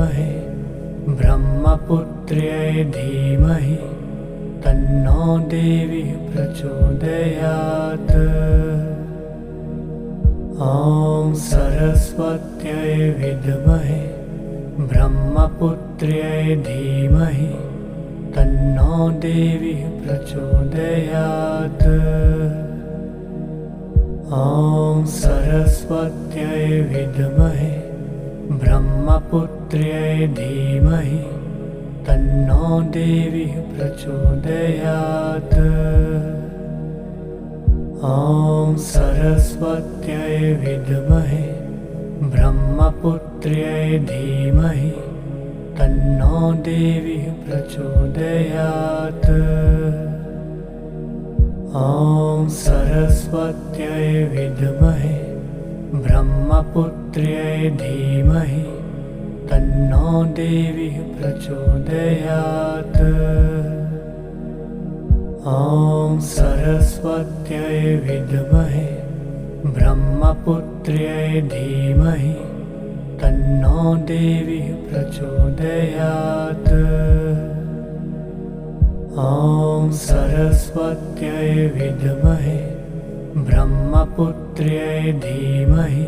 विद्महे ब्रह्मपुत्र्यै धीमहि तन्नो देवी प्रचोदयात्। ॐ सरस्वत्यै विद्महे ब्रह्मपुत्र्यै धीमहि तन्नो देवी प्रचोदयात्। ॐ सरस्वत्यै विद्महे ब्रह्मपुत्र्यै धीमहि तन्नो देवी प्रचोदयात्। ॐ सरस्वत्यै विद्महे ब्रह्मपुत्र्यै धीमहि तन्नो देवी प्रचोदयात्। ॐ सरस्वत्यै विद्महे ब्रह्मपुत्र्यै धीमहि तन्नो देवी प्रचोदयात्। ॐ सरस्वत्यै विद्महे ब्रह्मपुत्र्यै धीमहि तन्नो देवी प्रचोदयात्। ॐ सरस्वत्यै विद्महे ब्रह्मपुत्र्यै धीमहि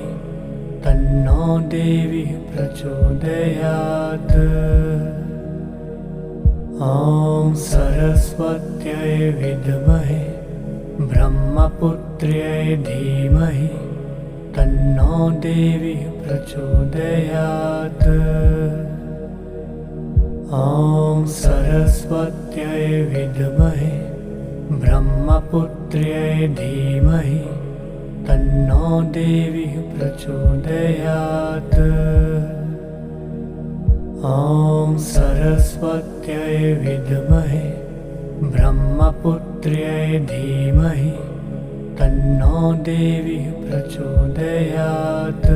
तन्नो देवी प्रचोदयात्। ॐ सरस्वत्यै विद्महे ब्रह्मपुत्र्यै धीमहि तन्नो देवी प्रचोदयात्। ॐ सरस्वत्यै विद्महे ब्रह्मपुत्र्यै धीमहि तन्नो देवी प्रचोदयात्। ॐ सरस्वत्यै विद्महे ब्रह्मपुत्र्यै धीमहि तन्नो देवी प्रचोदयात्।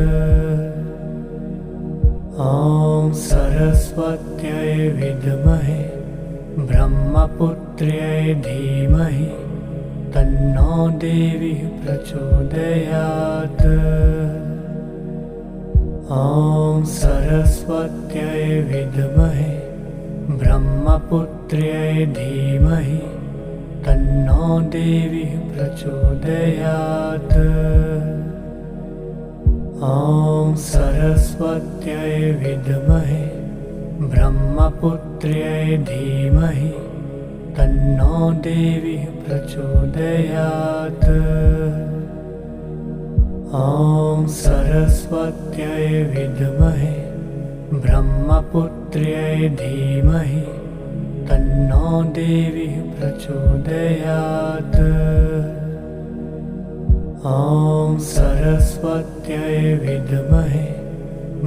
ॐ सरस्वत्यै विद्महे ब्रह्मपुत्र्यै धीमहि तन्नो देवी प्रचोदयात्। ॐ सरस्वत्यै विद्महे ब्रह्मपुत्र्यै धीमहि तन्नो देवी प्रचोदयात्। ॐ सरस्वत्यै विद्महे ब्रह्मपुत्र्यै धीमहि तन्नो देवी प्रचोदयात्। ॐ सरस्वत्यै विद्महे ब्रह्मपुत्र्यै धीमहि तन्नो देवी प्रचोदयात्। ॐ सरस्वत्यै विद्महे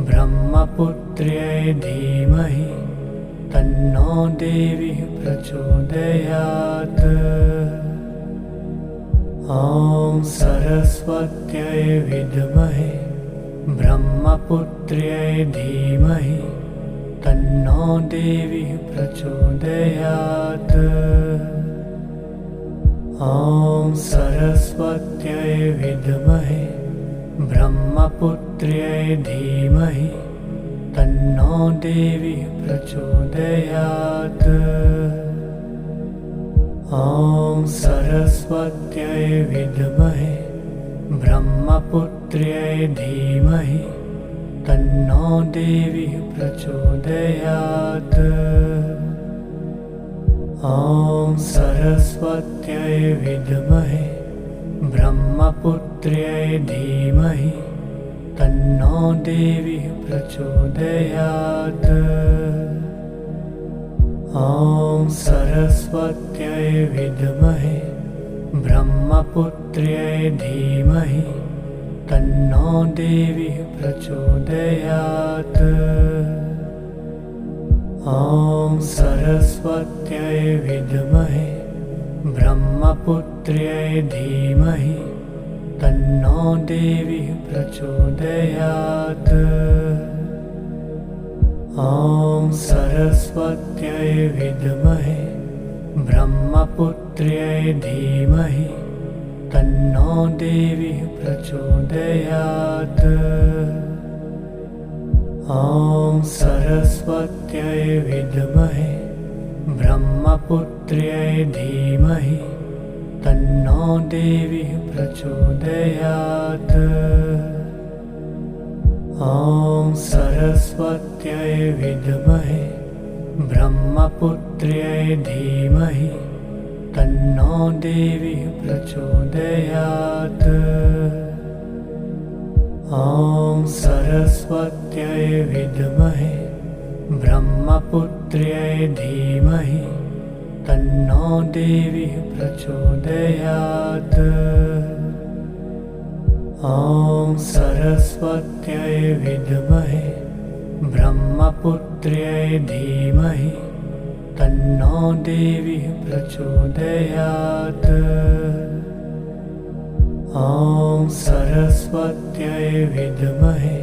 ब्रह्मपुत्र्यै धीमहि तन्नो देवी प्रचोदयात्। ॐ सरस्वत्यै विद्महे ब्रह्मपुत्र्यै धीमहि तन्नो देवी प्रचोदयात्। ॐ सरस्वत्यै विद्महे ब्रह्मपुत्र्यै धीमहि तन्नो देवी प्रचोदयात्। ॐ सरस्वत्यै विद्महे ब्रह्मपुत्र्यै धीमहि तन्नो देवी प्रचोदयात्। ॐ सरस्वत्यै विद्महे ब्रह्मपुत्र्यै धीमहि तन्नो देवी प्रचोदयात्। ॐ सरस्वत्यै विद्महे ब्रह्मपुत्र्यै धीमहि तन्नो देवी प्रचोदयात्। ॐ सरस्वत्यै विद्महे ब्रह्मपुत्र्यै धीमहि तन्नो देवी प्रचोदयात्। ॐ सरस्वत्यै विद्महे ब्रह्मपुत्र्यै धीमहि तन्नो देवी प्रचोदयात्। ॐ सरस्वत्यै विद्महे ब्रह्मपुत्र्यै धीमहि तन्नो देवी प्रचोदयात्। ॐ सरस्वत्यै विद्महे ब्रह्मपुत्र्यै धीमहि तन्नो देवी प्रचोदयात्। ॐ सरस्वत्यै विद्महे ब्रह्मपुत्र्यै धीमहि तन्नो देवी प्रचोदयात्। ॐ सरस्वत्यै विद्महे ब्रह्मपुत्र्यै धीमहि तन्नो देवी प्रचोदयात्। ॐ सरस्वत्यै विद्महे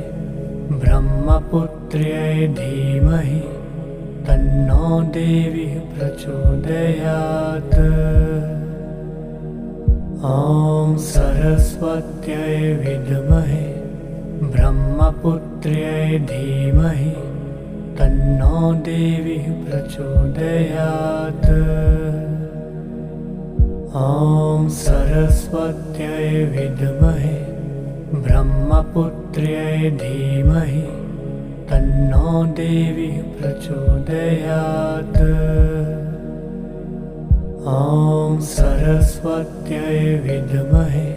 ब्रह्मपुत्र्यै धीमहि तन्नो देवी प्रचोदयात्। ॐ सरस्वत्यै विद्महे ब्रह्मपुत्र्यै धीमहि तन्नो देवी प्रचोदयात्। ॐ सरस्वत्यै विद्महे ब्रह्मपुत्र्यै धीमहि तन्नो देवी प्रचोदयात्। ॐ सरस्वत्यै विद्महे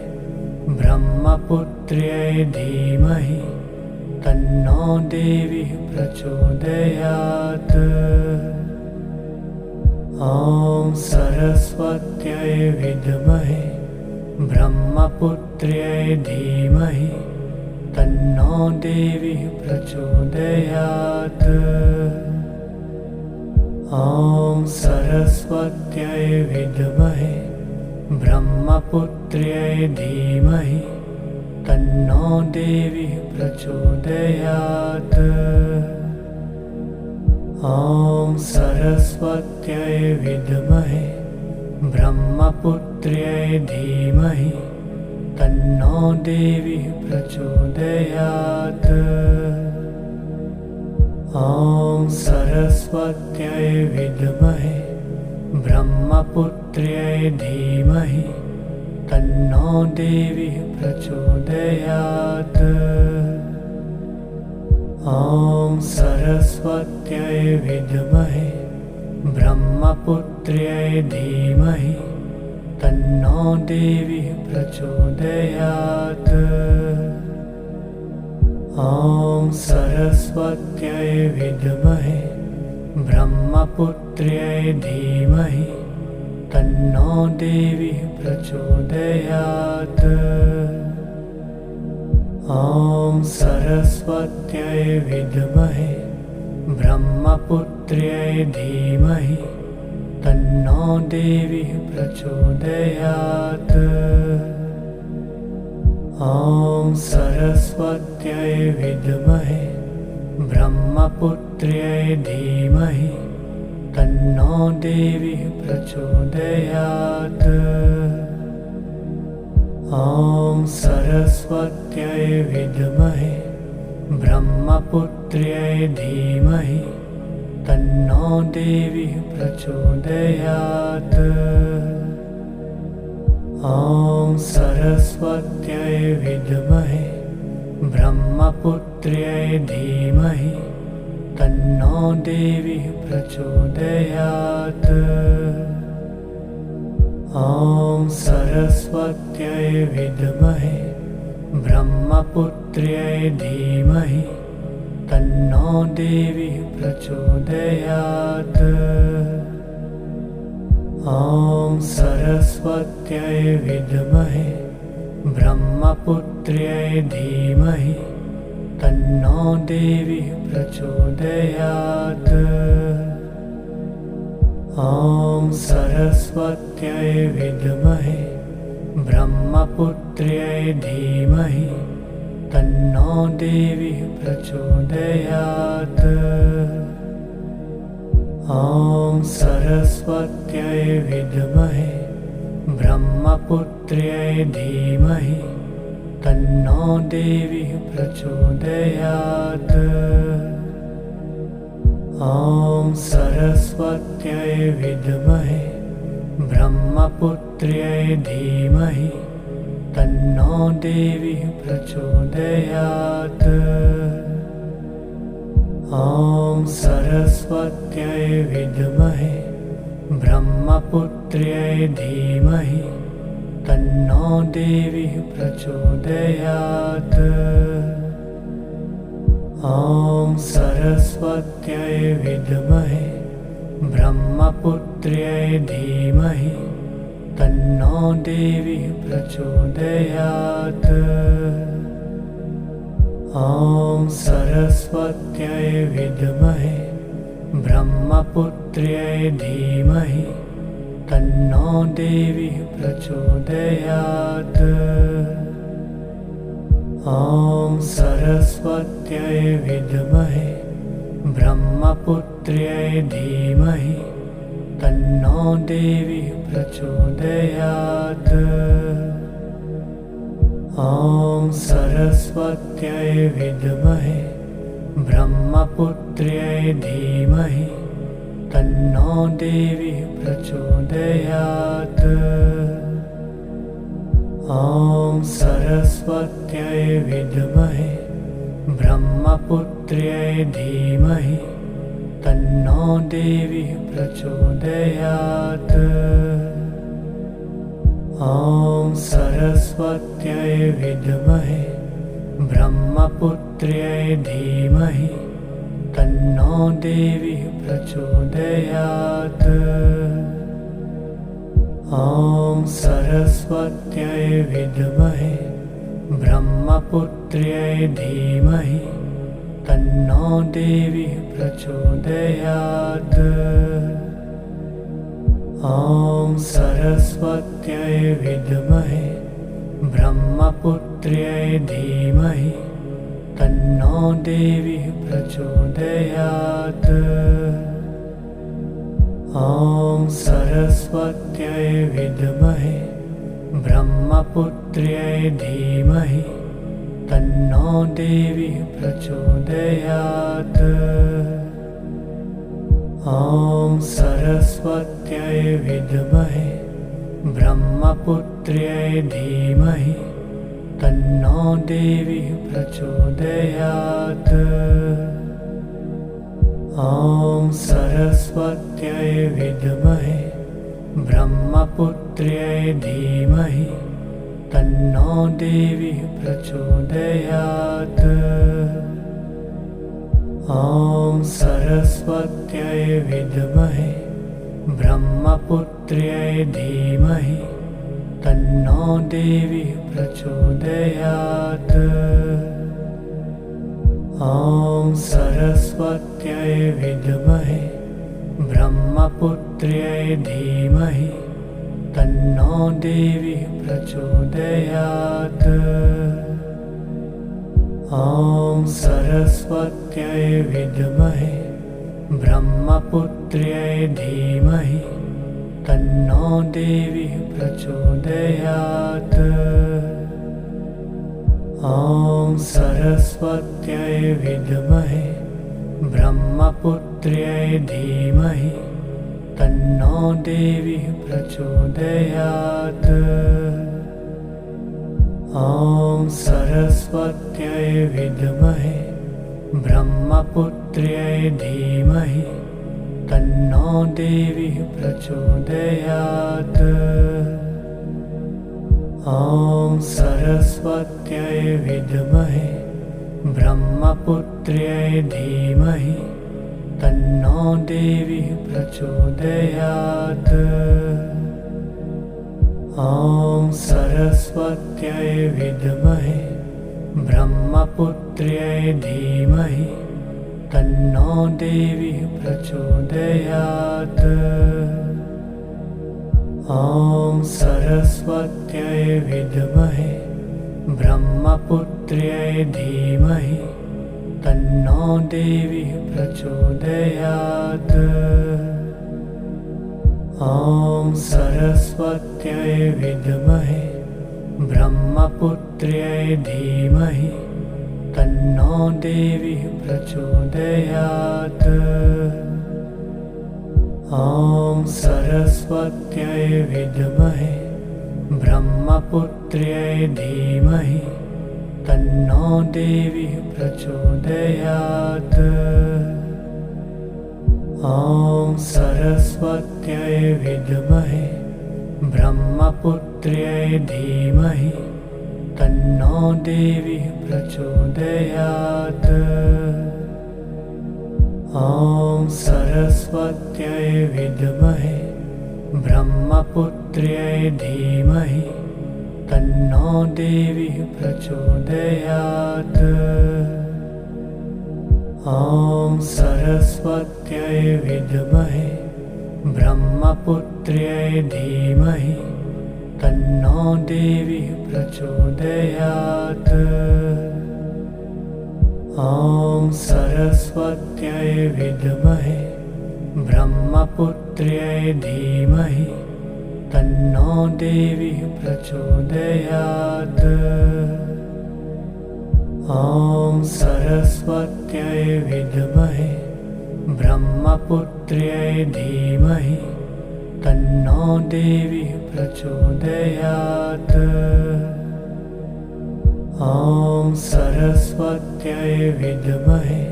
ब्रह्मपुत्र्यै धीमहि तन्नो देवी प्रचोदयात्। ॐ सरस्वत्यै विद्महे ब्रह्मपुत्र्यै धीमहि तन्नो देवी प्रचोदयात्। ॐ सरस्वत्यै विद्महे ब्रह्मपुत्र्यै धीमहि तन्नो देवी प्रचोदयात्। ॐ सरस्वत्यै विद्महे ब्रह्मपुत्र्यै धीमहि तन्नो देवी प्रचोदयात्। ॐ सरस्वत्यै विद्महे ब्रह्मपुत्र्यै धीमहि तन्नो देवी प्रचोदयात्। ॐ सरस्वत्यै विद्महे ब्रह्मपुत्र्यै धीमहि तन्नो देवी प्रचोदयात्। ॐ सरस्वत्यै विद्महे ब्रह्मपुत्र्यै धीमहि तन्नो देवी प्रचोदयात्। ॐ सरस्वत्यै विद्महे ब्रह्मपुत्र्यै धीमहि तन्नो देवी प्रचोदयात्। ॐ सरस्वत्यै विद्महे ब्रह्मपुत्र्यै धीमहि तन्नो देवी प्रचोदयात्। ॐ सरस्वत्यै विद्महे ब्रह्मपुत्र्यै धीमहि तन्नो देवी प्रचोदयात्। ॐ सरस्वत्यै विद्महे ब्रह्मपुत्र्यै धीमहि तन्नो देवी प्रचोदयात्। ॐ सरस्वत्यै विद्महे ब्रह्मपुत्र्यै धीमहि तन्नो देवी प्रचोदयात्। ॐ सरस्वत्यै विद्महे ब्रह्मपुत्र्यै धीमहि तन्नो देवी प्रचोदयात्। ॐ सरस्वत्यै विद्महे ब्रह्मपुत्र्यै धीमहि तन्नो देवी प्रचोदयात्। ॐ सरस्वत्यै विद्महे ब्रह्मपुत्र्यै धीमहि तन्नो देवी प्रचोदयात्। ॐ सरस्वत्यै विद्महे ब्रह्मपुत्र्यै धीमहि तन्नो देवी प्रचोदयात्। ॐ सरस्वत्यै विद्महे ब्रह्मपुत्र्यै धीमहि तन्नो देवी प्रचोदयात्। ॐ सरस्वत्यै विद्महे ब्रह्मपुत्र्यै धीमहि तन्नो देवी प्रचोदयात्। ॐ सरस्वत्यै विद्महे ब्रह्मपुत्र्यै धीमहि तन्नो देवी प्रचोदयात्। ॐ सरस्वत्यै विद्महे ब्रह्मपुत्र्यै धीमहि तन्नो देवी प्रचोदयात्। ॐ सरस्वत्यै विद्महे ब्रह्मपुत्र्यै धीमहि तन्नो देवी प्रचोदयात्। ॐ सरस्वत्यै विद्महे ब्रह्मपुत्र्यै धीमहि तन्नो देवी प्रचोदयात्। ॐ सरस्वत्यै विद्महे ब्रह्मपुत्र्यै धीमहि तन्नो देवी प्रचोदयात्। ॐ सरस्वत्यै विद्महे ब्रह्मपुत्र्यै धीमहि तन्नो देवी प्रचोदयात्। ॐ सरस्वत्यै विद्महे ब्रह्मपुत्र्यै धीमहि तन्नो देवी प्रचोदयात्। ॐ सरस्वत्यै विद्महे ब्रह्मपुत्र्यै धीमहि तन्नो देवी प्रचोदयात्। ॐ सरस्वत्यै विद्महे ब्रह्मपुत्र्यै धीमहि तन्नो देवी प्रचोदयात्। ॐ सरस्वत्यै विद्महे ब्रह्मपुत्र्यै धीमहि तन्नो देवी प्रचोदयात्। ॐ सरस्वत्यै विद्महे ब्रह्मपुत्र्यै धीमहि तन्नो देवी प्रचोदयात्। ॐ सरस्वत्यै विद्महे ब्रह्मपुत्र्यै धीमहि तन्नो देवी प्रचोदयात्। ॐ सरस्वत्यै विद्महे ब्रह्मपुत्र्यै धीमहि तन्नो देवी प्रचोदयात्। ॐ सरस्वत्यै विद्महे ब्रह्मपुत्र्यै धीमहि तन्नो देवी प्रचोदयात्। ॐ सरस्वत्यै विद्महे ब्रह्मपुत्र्यै धीमहि तन्नो देवी प्रचोदयात्। ॐ सरस्वत्यै विद्महे ब्रह्मपुत्र्यै धीमहि तन्नो देवी प्रचोदयात्। ॐ सरस्वत्यै विद्महे ब्रह्मपुत्र्यै धीमहि तन्नो देवी प्रचोदयात्। ॐ सरस्वत्यै विद्महे ब्रह्मपुत्र्यै धीमहि तन्नो देवी प्रचोदयात्। ॐ सरस्वत्यै विद्महे ब्रह्मपुत्र्यै धीमहि तन्नो देवी प्रचोदयात्। ॐ सरस्वत्यै विद्महे ब्रह्मपुत्र्यै धीमहि तन्नो देवी प्रचोदयात्। ॐ सरस्वत्यै विद्महे ब्रह्मपुत्र्यै धीमहि तन्नो देवी प्रचोदयात्। ॐ सरस्वत्यै विद्महे ब्रह्मपुत्र्यै धीमहि तन्नो देवी प्रचोदयात्। ॐ सरस्वत्यै विद्महे ब्रह्मपुत्र्यै धीमहि तन्नो देवी प्रचोदयात्। ॐ सरस्वत्यै विद्महे ब्रह्मपुत्र्यै धीमहि तन्नो देवी प्रचोदयात्। ॐ सरस्वत्यै विद्महे ब्रह्मपुत्र्यै धीमहि तन्नो देवी प्रचोदयात्। ॐ सरस्वत्यै विद्महे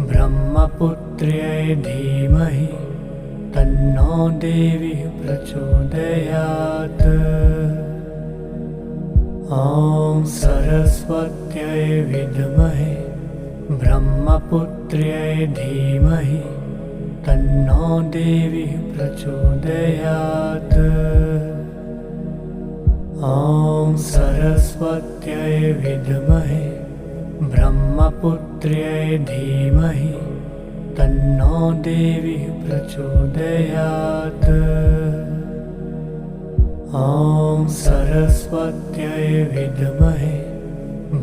ब्रह्मपुत्र्यै धीमहि तन्नो देवी प्रचोदयात्। ॐ सरस्वत्यै विद्महे ब्रह्मपुत्र्यै धीमहि तन्नो देवी प्रचोदयात्। ॐ सरस्वत्यै विद्महे ब्रह्मपुत्र्यै धीमहि तन्नो देवी प्रचोदयात्। ॐ सरस्वत्यै विद्महे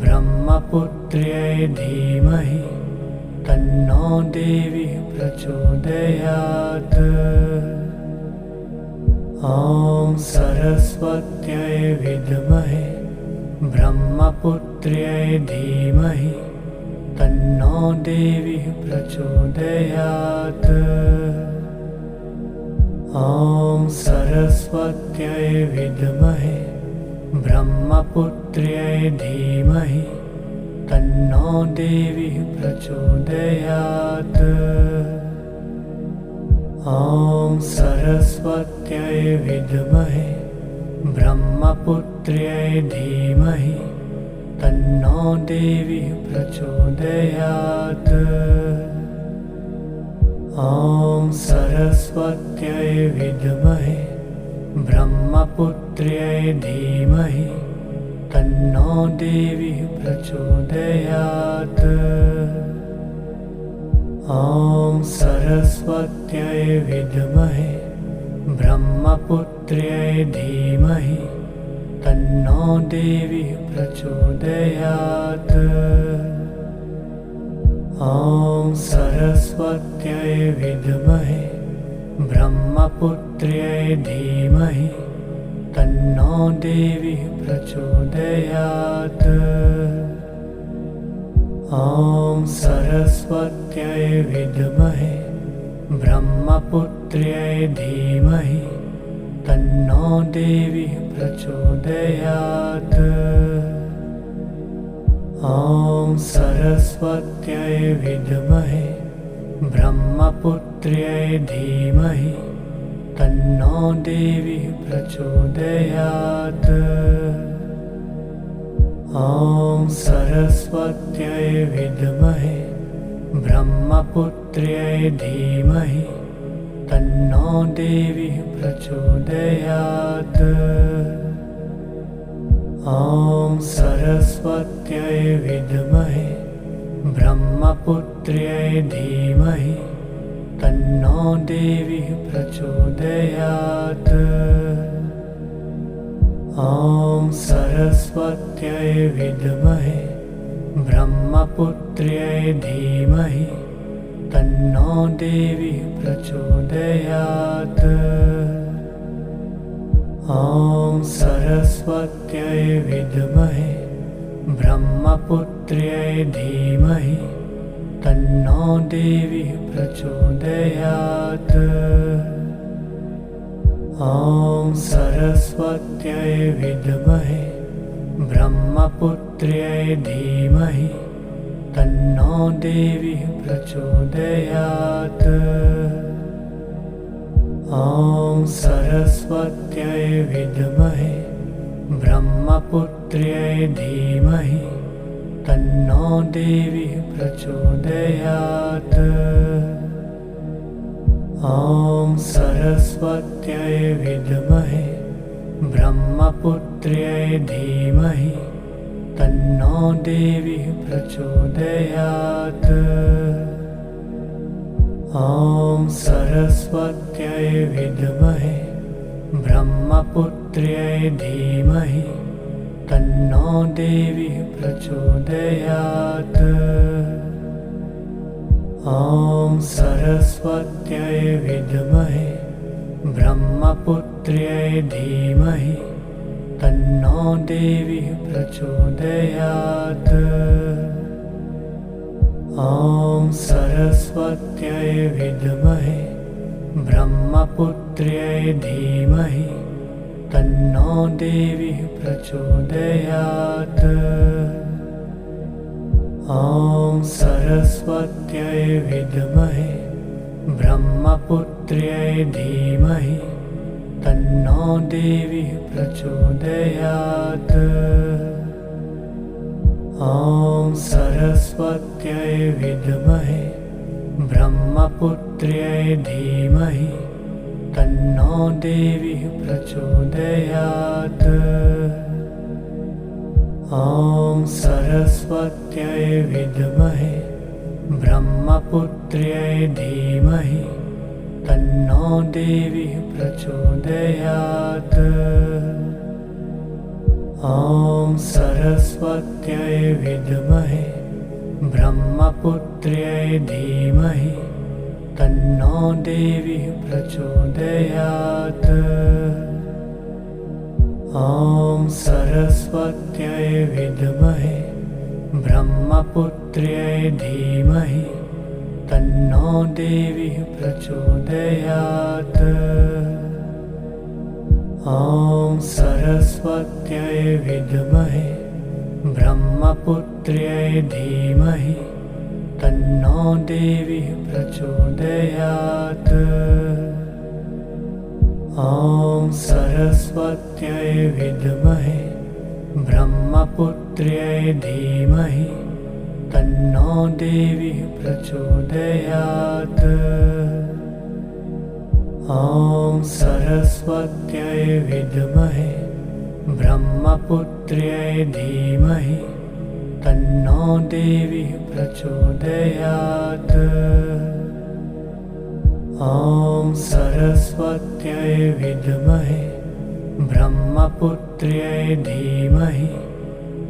ब्रह्मपुत्र्यै धीमहि तन्नो देवी प्रचोदयात्। ॐ सरस्वत्यै विद्महे ब्रह्मपुत्र्यै धीमहि तन्नो देवी प्रचोदयात्। ॐ सरस्वत्यै विद्महे ब्रह्मपुत्र्यै धीमहि तन्नो देवी प्रचोदयात्। ॐ सरस्वत्यै विद्महे ब्रह्मपुत्र्यै धीमहि तन्नो देवी प्रचोदयात्। ॐ सरस्वत्यै विद्महे ब्रह्मपुत्र्यै धीमहि तन्नो देवी प्रचोदयात्। ॐ सरस्वत्यै विद्महे ब्रह्मपुत्र्यै धीमहि तन्नो देवी प्रचोदयात्। ॐ सरस्वत्यै विद्महे ब्रह्मपुत्र्यै धीमहि तन्नो देवी प्रचोदयात्। ॐ सरस्वत्यै विद्महे ब्रह्मपुत्र्यै धीमहि तन्नो देवी प्रचोदयात्। ॐ सरस्वत्यै विद्महे ब्रह्मपुत्र्यै धीमहि तन्नो देवी प्रचोदयात्। ॐ सरस्वत्यै विद्महे ब्रह्मपुत्र्यै धीमहि तन्नो देवी प्रचोदयात्। ॐ सरस्वत्यै विद्महे ब्रह्मपुत्र्यै धीमहि तन्नो देवी प्रचोदयात्। ॐ सरस्वत्यै विद्महे ब्रह्मपुत्र्यै धीमहि तन्नो देवी प्रचोदयात्। ॐ सरस्वत्यै विद्महे ब्रह्मपुत्र्यै धीमहि तन्नो देवी प्रचोदयात्। ॐ सरस्वत्यै विद्महे ब्रह्मपुत्र्यै धीमहि तन्नो देवी प्रचोदयात्। ॐ सरस्वत्यै विद्महे ब्रह्मपुत्र्यै धीमहि तन्नो देवी प्रचोदयात्। ॐ सरस्वत्यै विद्महे ब्रह्मपुत्र्यै धीमहि तन्नो देवी प्रचोदयात्। ॐ सरस्वत्यै विद्महे ब्रह्मपुत्र्यै धीमहि तन्नो देवी प्रचोदयात्। ॐ सरस्वत्यै विद्महे ब्रह्मपुत्र्यै धीमहि तन्नो देवी प्रचोदयात्। ॐ सरस्वत्यै विद्महे ब्रह्मपुत्र्यै धीमहि तन्नो देवी प्रचोदयात्। ॐ सरस्वत्यै विद्महे ब्रह्मपुत्र्यै धीमहि तन्नो देवी प्रचोदयात्। ॐ सरस्वत्यै विद्महे ब्रह्मपुत्र्यै धीमहि तन्नो देवी प्रचोदयात्। ॐ सरस्वत्यै विद्महे ब्रह्मपुत्र्यै धीमहि तन्नो देवी प्रचोदयात्। ॐ सरस्वत्यै विद्महे ब्रह्मपुत्र्यै धीमहि तन्नो देवी प्रचोदयात्। ॐ सरस्वत्यै विद्महे ब्रह्मपुत्र्यै धीमहि तन्नो देवी प्रचोदयात्। ॐ सरस्वत्यै विद्महे ब्रह्मपुत्र्यै धीमहि तन्नो देवी प्रचोदयात्। ॐ सरस्वत्यै विद्महे ब्रह्मपुत्र्यै धीमहि तन्नो देवी प्रचोदयात्। ॐ सरस्वत्यै विद्महे ब्रह्मपुत्र्यै धीमहि तन्नो देवी प्रचोदयात्। ॐ सरस्वत्यै विद्महे ब्रह्मपुत्र्यै धीमहि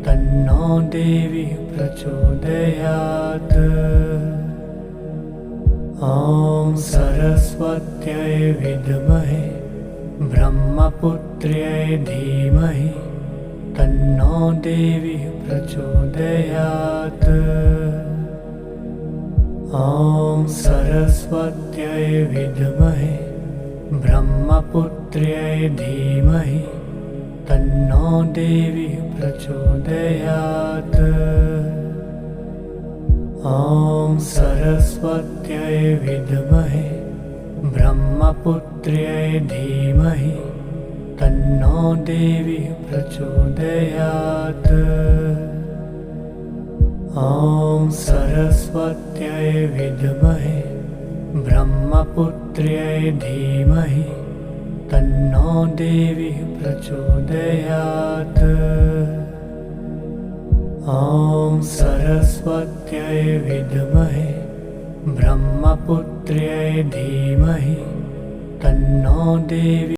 तन्नो देवी प्रचोदयात्। ॐ सरस्वत्यै विद्महे ब्रह्मपुत्र्यै धीमहि तन्नो देवी प्रचोदयात्। ॐ सरस्वत्यै विद्महे ब्रह्मपुत्र्यै धीमहि तन्नो देवी प्रचोदयात्। ॐ सरस्वत्यै विद्महे ब्रह्मपुत्र्यै धीमहि तन्नो देवी प्रचोदयात्। ॐ सरस्वत्यै विद्महे ब्रह्मपुत्र्यै धीमहि तन्नो देवी प्रचोदयात्। ॐ सरस्वत्यै विद्महे ब्रह्मपुत्र्यै धीमहि तन्नो देवी